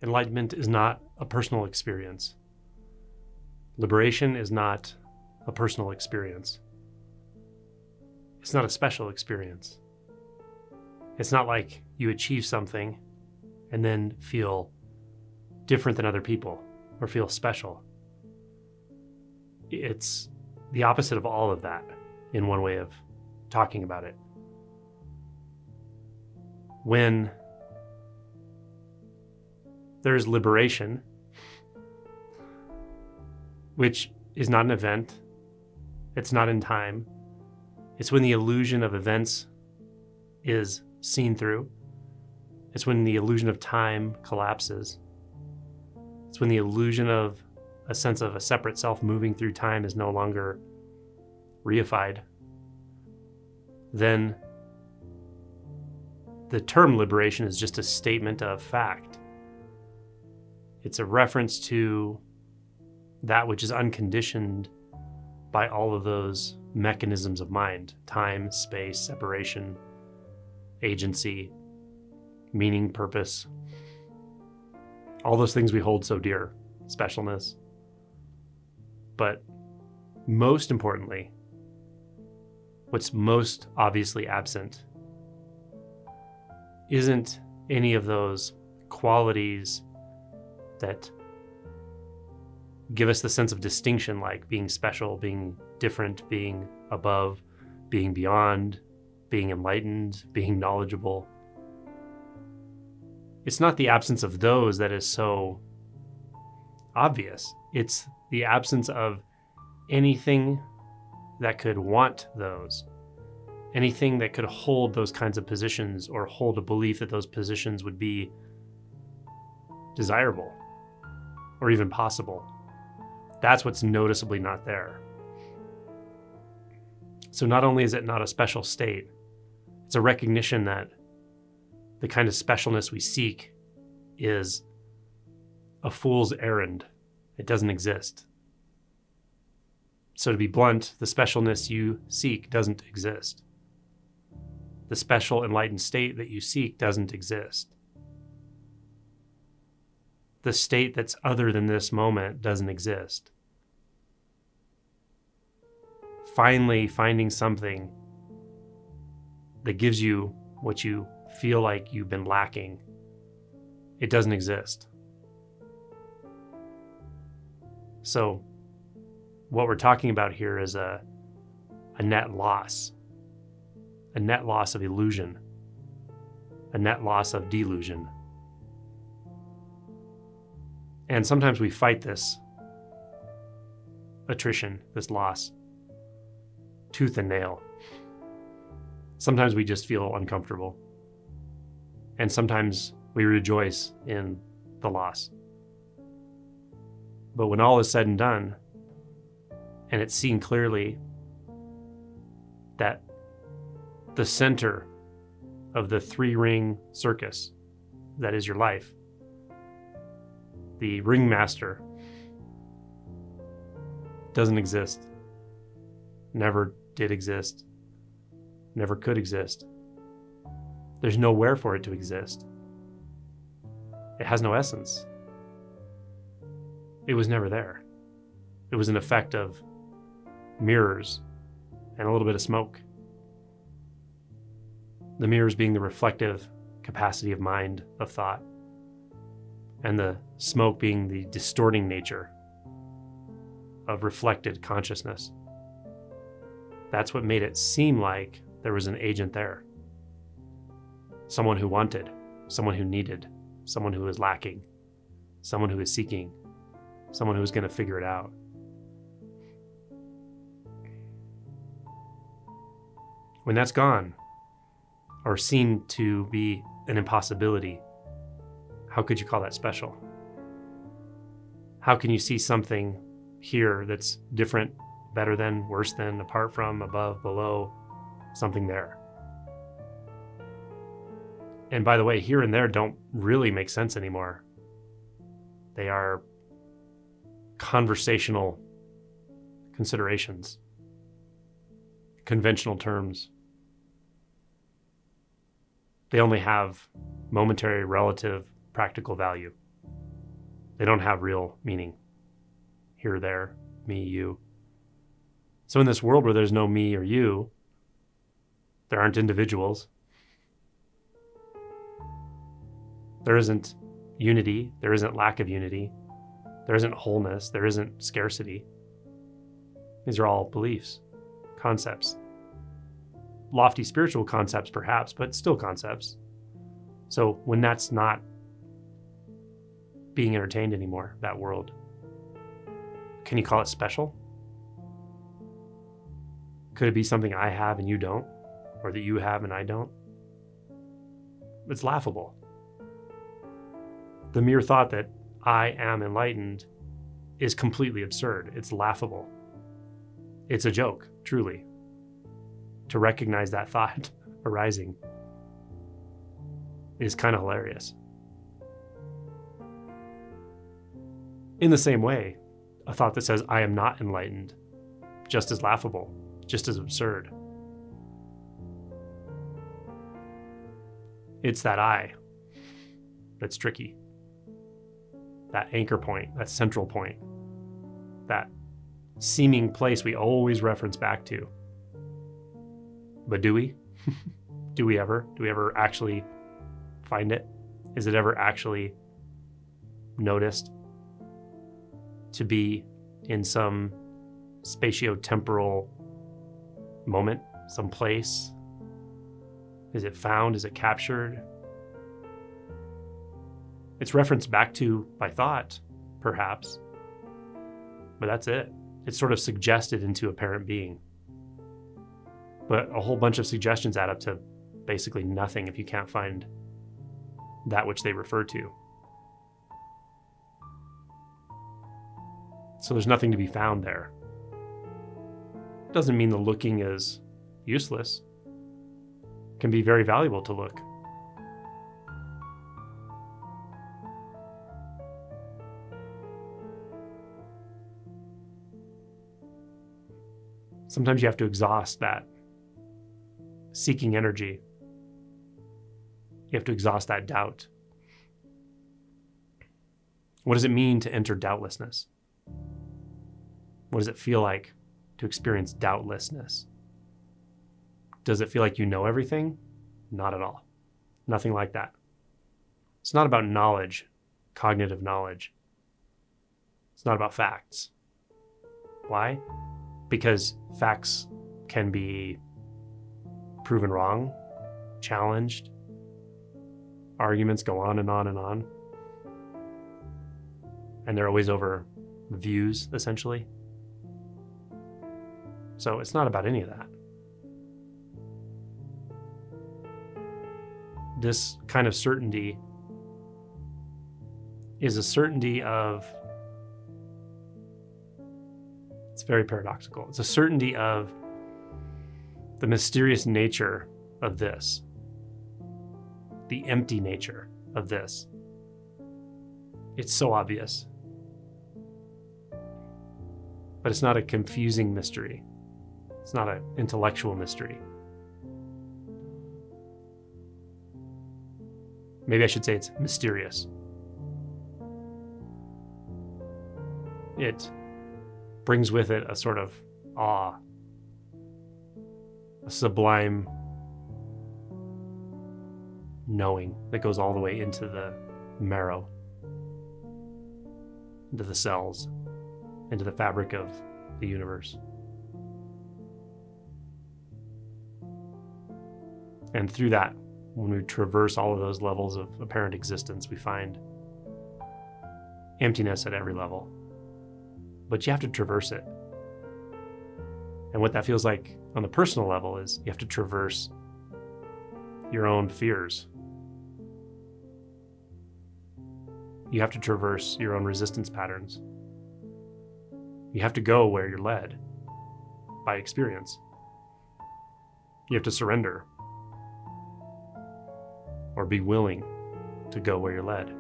Enlightenment is not a personal experience. Liberation is not a personal experience. It's not a special experience. It's not like you achieve something and then feel different than other people or feel special. It's the opposite of all of that in one way of talking about it. When there's liberation, which is not an event, it's not in time, it's when the illusion of events is seen through. It's when the illusion of time collapses. It's when the illusion of a sense of a separate self moving through time is no longer reified. Then the term liberation is just a statement of fact. It's a reference to that which is unconditioned by all of those mechanisms of mind: time, space, separation, agency, meaning, purpose, all those things we hold so dear, specialness. But most importantly, what's most obviously absent isn't any of those qualities that give us the sense of distinction, like being special, being different, being above, being beyond, being enlightened, being knowledgeable. It's not the absence of those that is so obvious. It's the absence of anything that could want those, anything that could hold those kinds of positions or hold a belief that those positions would be desirable or even possible. That's what's noticeably not there. So not only is it not a special state, it's a recognition that the kind of specialness we seek is a fool's errand. It doesn't exist. So to be blunt, the specialness you seek doesn't exist. The special enlightened state that you seek doesn't exist. The state that's other than this moment doesn't exist. Finally finding something that gives you what you feel like you've been lacking, it doesn't exist. So what we're talking about here is a net loss of illusion, a net loss of delusion. And sometimes we fight this attrition, this loss, tooth and nail. Sometimes we just feel uncomfortable. And sometimes we rejoice in the loss. But when all is said and done, and it's seen clearly that the center of the three-ring circus that is your life, the ringmaster, doesn't exist, never did exist, never could exist. There's nowhere for it to exist. It has no essence. It was never there. It was an effect of mirrors and a little bit of smoke. The mirrors being the reflective capacity of mind, of thought, and the smoke being the distorting nature of reflected consciousness. That's what made it seem like there was an agent there. Someone who wanted, someone who needed, someone who was lacking, someone who was seeking, someone who was going to figure it out. When that's gone, or seen to be an impossibility, how could you call that special? How can you see something here that's different, better than, worse than, apart from, above, below, something there? And by the way, here and there don't really make sense anymore. They are conversational considerations, conventional terms. They only have momentary, relative, practical value. They don't have real meaning. Here, there, me, you. So in this world where there's no me or you, there aren't individuals. There isn't unity. There isn't lack of unity. There isn't wholeness. There isn't scarcity. These are all beliefs, concepts. Lofty spiritual concepts, perhaps, but still concepts. So when that's not being entertained anymore, that world, can you call it special? Could it be something I have and you don't? Or that you have and I don't? It's laughable. The mere thought that I am enlightened is completely absurd. It's laughable. It's a joke, truly. To recognize that thought arising is kind of hilarious. In the same way, a thought that says I am not enlightened, just as laughable, just as absurd. It's that I that's tricky. That anchor point, that central point, that seeming place we always reference back to. But do we? Do we ever? Do we ever actually find it? Is it ever actually noticed to be in some spatio-temporal moment, some place? Is it found? Is it captured? It's referenced back to by thought, perhaps, but that's it. It's sort of suggested into apparent being. But a whole bunch of suggestions add up to basically nothing if you can't find that which they refer to. So there's nothing to be found there. Doesn't mean the looking is useless. It can be very valuable to look. Sometimes you have to exhaust that seeking energy. You have to exhaust that doubt. What does it mean to enter doubtlessness? What does it feel like to experience doubtlessness? Does it feel like you know everything? Not at all. Nothing like that. It's not about knowledge, cognitive knowledge. It's not about facts. Why? Because facts can be proven wrong, challenged. Arguments go on and on and on. And they're always over views, essentially. So it's not about any of that. This kind of certainty is a certainty of, it's very paradoxical. It's a certainty of the mysterious nature of this, the empty nature of this. It's so obvious. But it's not a confusing mystery. It's not an intellectual mystery. Maybe I should say it's mysterious. It brings with it a sort of awe, a sublime knowing that goes all the way into the marrow, into the cells, into the fabric of the universe. And through that, when we traverse all of those levels of apparent existence, we find emptiness at every level. But you have to traverse it. And what that feels like on the personal level is you have to traverse your own fears. You have to traverse your own resistance patterns. You have to go where you're led by experience. You have to surrender or be willing to go where you're led.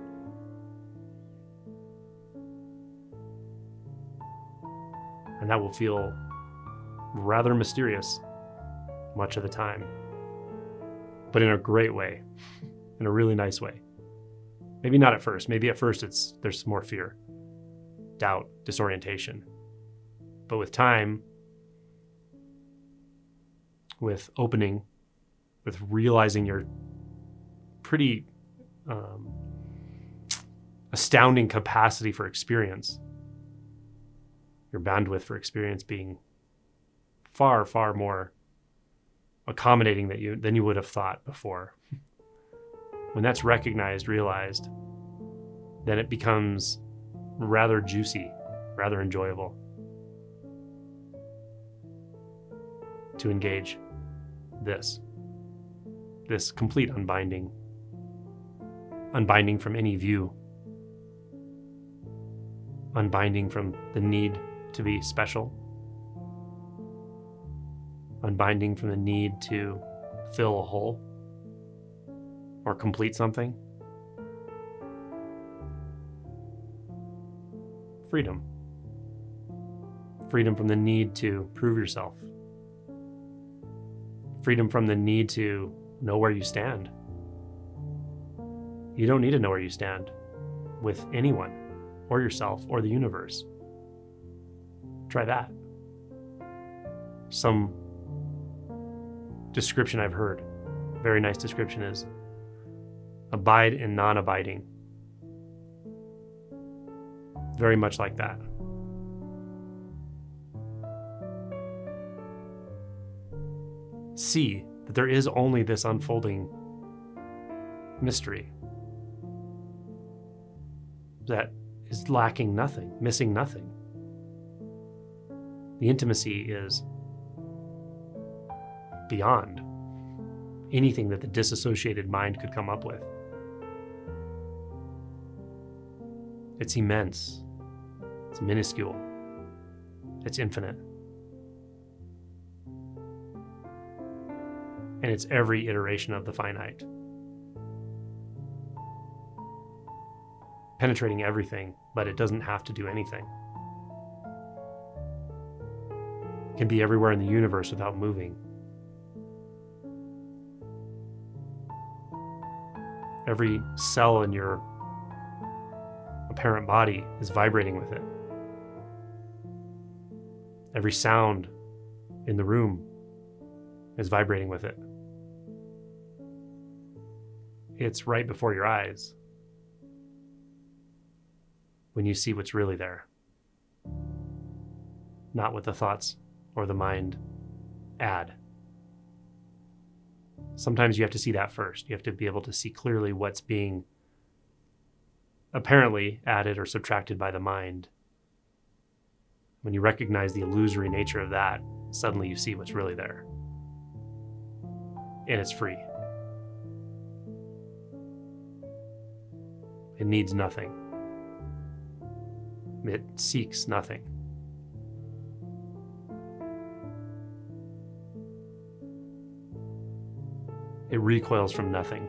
And that will feel rather mysterious much of the time, but in a great way, in a really nice way. Maybe not at first. Maybe at first there's more fear, doubt, disorientation. But with time, with opening, with realizing your pretty astounding capacity for experience, your bandwidth for experience being far, far more accommodating than you would have thought before. When that's recognized, realized, then it becomes rather juicy, rather enjoyable to engage this complete unbinding from any view, unbinding from the need to be special, unbinding from the need to fill a hole or complete something. Freedom. Freedom from the need to prove yourself. Freedom from the need to know where you stand. You don't need to know where you stand with anyone or yourself or the universe. Try that. Some description I've heard, very nice description, is abide in non-abiding. Very much like that. See that there is only this unfolding mystery that is lacking nothing, missing nothing. The intimacy is beyond anything that the disassociated mind could come up with. It's immense. It's minuscule. It's infinite. And it's every iteration of the finite. Penetrating everything, but it doesn't have to do anything. It can be everywhere in the universe without moving. Every cell in your apparent body is vibrating with it. Every sound in the room is vibrating with it. It's right before your eyes when you see what's really there, not what the thoughts or the mind add. Sometimes you have to see that first. You have to be able to see clearly what's being apparently added or subtracted by the mind. When you recognize the illusory nature of that, suddenly you see what's really there. And it's free. It needs nothing. It seeks nothing. It recoils from nothing.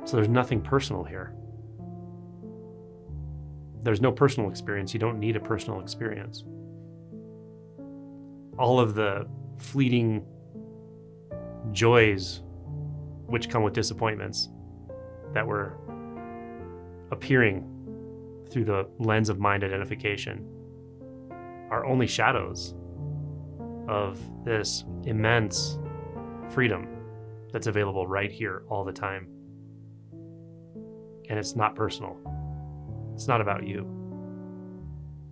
So there's nothing personal here. There's no personal experience. You don't need a personal experience. All of the fleeting joys which come with disappointments that were appearing through the lens of mind identification are only shadows of this immense freedom that's available right here all the time. And it's not personal. It's not about you.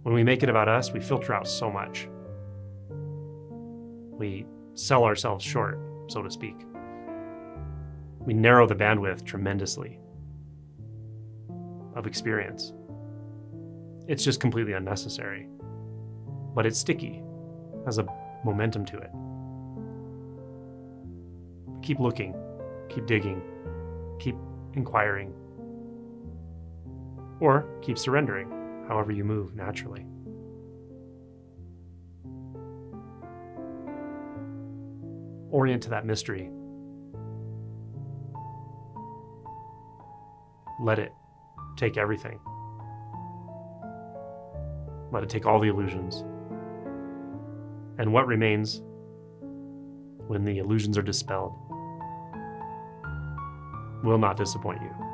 When we make it about us, we filter out so much. We sell ourselves short, so to speak. We narrow the bandwidth tremendously of experience. It's just completely unnecessary. But it's sticky, has a momentum to it. Keep looking, keep digging, keep inquiring, or keep surrendering, however you move naturally. Orient to that mystery. Let it take everything. Let it take all the illusions. And what remains when the illusions are dispelled will not disappoint you.